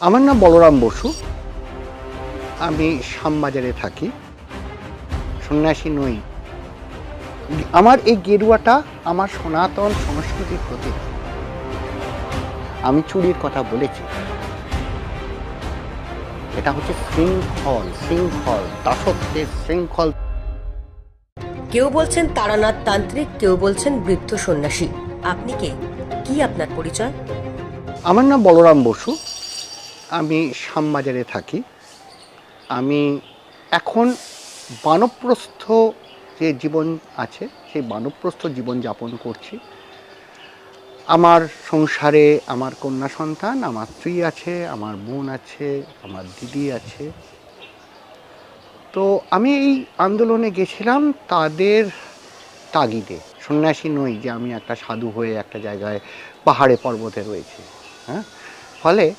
আমার নাম বলরাম বসু। আমি শ্যামবাজারে থাকি। সন্ন্যাসী নই। আমার এই গেরুয়াটা আমার সনাতন সংস্কৃতির প্রতীক। আমি চুরির কথা বলেছি। এটা হচ্ছে শৃঙ্খল, শৃঙ্খল, দাসত্বের শৃঙ্খল। কেউ বলছেন তারানাথ তান্ত্রিক, কেউ বলছেন বৃদ্ধ সন্ন্যাসী। আপনি কে? কি আপনার পরিচয়? আমার নাম বলরাম বসু। আমি শ্যামবাজারে থাকি। আমি এখন বানপ্রস্থ যে জীবন আছে সেই বানপ্রস্থ জীবন যাপন করছি। আমার সংসারে আমার কন্যা সন্তান, আমার স্ত্রী আছে, আমার বোন আছে, আমার দিদি আছে। তো আমি এই আন্দোলনে গেছিলাম তাদের তাগিদে। সন্ন্যাসী নই যে আমি একটা সাধু হয়ে একটা জায়গায় পাহাড়ে পর্বতে রয়েছি। হ্যাঁ, ফলে